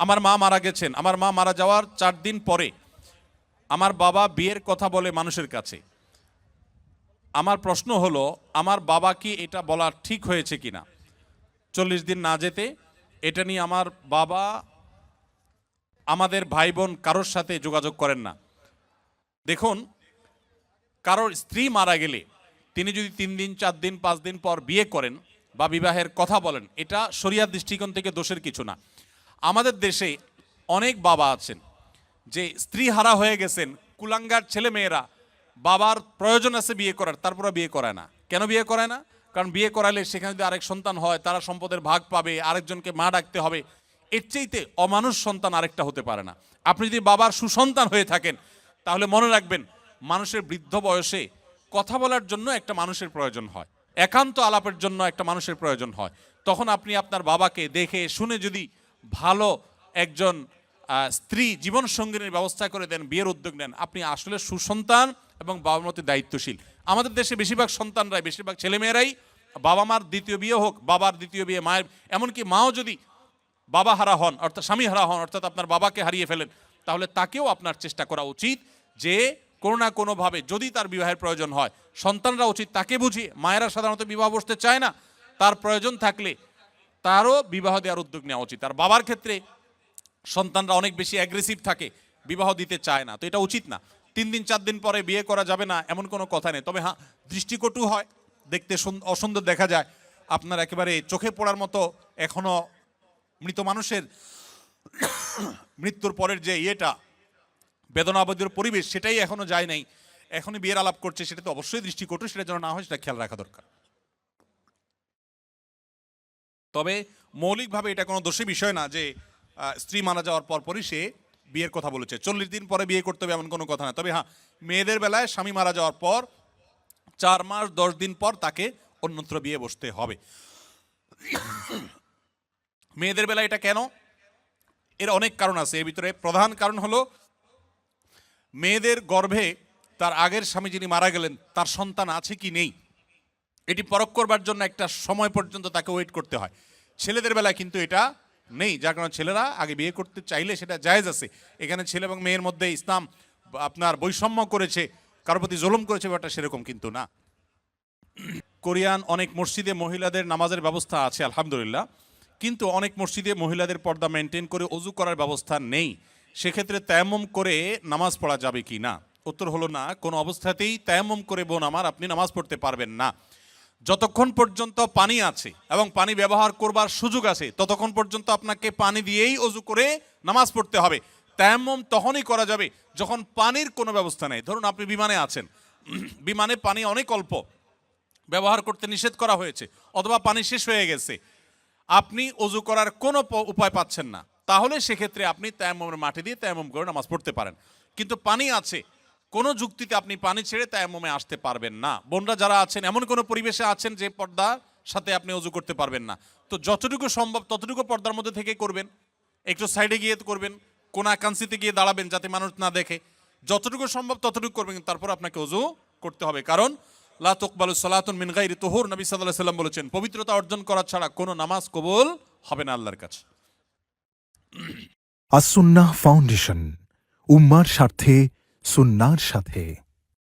আমার মা মারা গেছেন, আমার মা মারা যাওয়ার 4 দিন পরে আমার বাবা বিয়ের কথা বলে মানুষের কাছে। আমার প্রশ্ন হলো, আমার বাবা কি এটা বলা ঠিক হয়েছে কিনা? 40 দিন না যেতে এটা নিয়ে আমার বাবা আমাদের ভাই বোন কারোর সাথে যোগাযোগ করেন না। দেখুন, কারোর স্ত্রী মারা গেলে তিনি যদি 3 দিন 4 দিন 5 দিন পর বিয়ে করেন বা বিবাহের কথা বলেন, এটা শরিয়াত দৃষ্টিকোণ থেকে দোষের কিছু না। আমাদের দেশে অনেক বাবা আছেন যে স্ত্রী হারা হয়ে গেছেন, কুলাঙ্গার ছেলে মেয়েরা বাবার প্রয়োজন আছে বিয়ে করার, তারপরে বিয়ে করায় না। কেন বিয়ে করায় না? কারণ বিয়ে করালে সেখানে যদি আরেক সন্তান হয় তারা সম্পদের ভাগ পাবে, আরেকজনকে মা ডাকতে হবে। এর চাইতে অমানুষ সন্তান আরেকটা হতে পারে না। আপনি যদি বাবার সুসন্তান হয়ে থাকেন তাহলে মনে রাখবেন, মানুষের বৃদ্ধ বয়সে কথা বলার জন্য একটা মানুষের প্রয়োজন হয়, একান্ত আলাপের জন্য একটা মানুষের প্রয়োজন হয়। তখন আপনি আপনার বাবাকে দেখে শুনে যদি ভালো একজন স্ত্রী জীবন সঙ্গিনীর ব্যবস্থা করে দেন, বিয়ের উদ্যোগ নেন, আপনি আসলে সুসন্তান এবং বাবার মতো দায়িত্বশীল। আমাদের দেশে বেশিরভাগ সন্তানরাই, বেশিরভাগ ছেলেমেয়েরাই বাবা মার দ্বিতীয় বিয়ে হোক, বাবার দ্বিতীয় বিয়ে, মায়ের, এমনকি মাও যদি বাবা হারা হন, অর্থাৎ স্বামী হারা হন, অর্থাৎ আপনার বাবাকে হারিয়ে ফেলেন, তাহলে তাকেও আপনার চেষ্টা করা উচিত যে কোনো না কোনোভাবে যদি তার বিবাহের প্রয়োজন হয়, সন্তানরা উচিত তাকে বুঝিয়ে, মায়েরা সাধারণত বিবাহ বসতে চায় না, তার প্রয়োজন থাকলে তারও বিবাহ দেওয়ার উদ্যোগ নেওয়া উচিত। আর বাবার ক্ষেত্রে সন্তানরা অনেক বেশি অ্যাগ্রেসিভ থাকে, বিবাহ দিতে চায় না, তো এটা উচিত না। 3 দিন 4 দিন পরে বিয়ে করা যাবে না এমন কোনো কথা নেই। তবে হ্যাঁ, দৃষ্টিকটু হয়, দেখতে অসুন্দর দেখা যায়, আপনার একেবারে চোখে পড়ার মতো এখনো মৃত মানুষের মৃত্যুর পরের যে বেদনাবদের পরিবেশ, সেটাই এখনো যায় নাই, এখনই বিয়ের আলাপ করছে, সেটা তো অবশ্যই দৃষ্টিকটু, সেটা যেন না হয় সেটা খেয়াল রাখা দরকার। তবে মৌলিকভাবে এটা কোনো দোষী বিষয় না যে স্ত্রী মারা যাওয়ার পরপরই সে বিয়ের কথা বলেছে। 40 দিন পরে বিয়ে করতে হবে এমন কোনো কথা না। তবে হ্যাঁ, মেয়েদের বেলায় স্বামী মারা যাওয়ার পর 4 মাস 10 দিন পর তাকে অন্যত্র বিয়ে বসতে হবে। মেয়েদের বেলায় এটা কেন? এর অনেক কারণ আছে। এর ভিতরে প্রধান কারণ হলো, মেয়েদের গর্ভে তার আগের স্বামী যিনি মারা গেলেন তার সন্তান আছে কি নেই, এটি পরখ করবার জন্য একটা সময় পর্যন্ত তাকে ওয়েট করতে হয়। ছেলেদের বেলায় কিন্তু এটা নেই, যার কারণে ছেলেরা আগে বিয়ে করতে চাইলে সেটা জায়েজ আছে। এখানে ছেলে এবং মেয়ের মধ্যে ইসলাম আপনার বৈষম্য করেছে, কারোর প্রতি জুলুম করেছে, ব্যাপারটা সেরকম কিন্তু না। কোরিয়ান অনেক মসজিদে মহিলাদের নামাজের ব্যবস্থা আছে আলহামদুলিল্লাহ, কিন্তু অনেক মসজিদে মহিলাদের পর্দা মেনটেন করে অজু করার ব্যবস্থা নেই। সেক্ষেত্রে তায়াম্মুম করে নামাজ পড়া যাবে কি না? উত্তর হলো না, কোনো অবস্থাতেই তায়াম্মুম করে বোন আমার আপনি নামাজ পড়তে পারবেন না। যতক্ষণ পর্যন্ত পানি আছে এবং পানি ব্যবহার করবার সুযোগ আছে, ততক্ষণ পর্যন্ত আপনাকে পানি দিয়েই অজু করে নামাজ পড়তে হবে। তায়াম্মুম তখনই করা যাবে যখন পানির কোনো ব্যবস্থা নেই। ধরুন আপনি বিমানে আছেন, বিমানে পানি অনেক অল্প, ব্যবহার করতে নিষেধ করা হয়েছে, অথবা পানি শেষ হয়ে গেছে, আপনি অজু করার কোনো উপায় পাচ্ছেন না, তাহলে সেক্ষেত্রে আপনি তায়াম্মুমের মাটি দিয়ে তায়াম্মুম করে নামাজ পড়তে পারেন। কিন্তু পানি আছে, কোনো যুক্তিতে আপনি পানি ছেড়ে তায়াম্মুমে আসতে পারবেন না। বোনরা যারা আছেন এমন কোনো পরিবেশে আছেন যে পর্দার সাথে আপনি অজু করতে পারবেন না, তো যতটুকু সম্ভব ততটুকু পর্দার মধ্যে থেকে করবেন, একটু সাইডে গিয়ে করবেন, কোন কাঞ্চিতে গিয়ে দাঁড়াবেন যাতে মানুষ না দেখে, যতটুকু সম্ভব ততটুকু করবেন। তারপর আপনাকে অজু করতে হবে, কারণ লা তুকবালু সালাতুন মিন গায়রি তুহুর, নবী সাল্লাল্লাহু আলাইহি ওয়াসাল্লাম বলেছেন, পবিত্রতা অর্জন করা ছাড়া কোনো নামাজ কবুল হবে না আল্লাহর কাছে। আস-সুন্নাহ ফাউন্ডেশন, উম্মার স্বার্থে সুন্নাহর সাথে।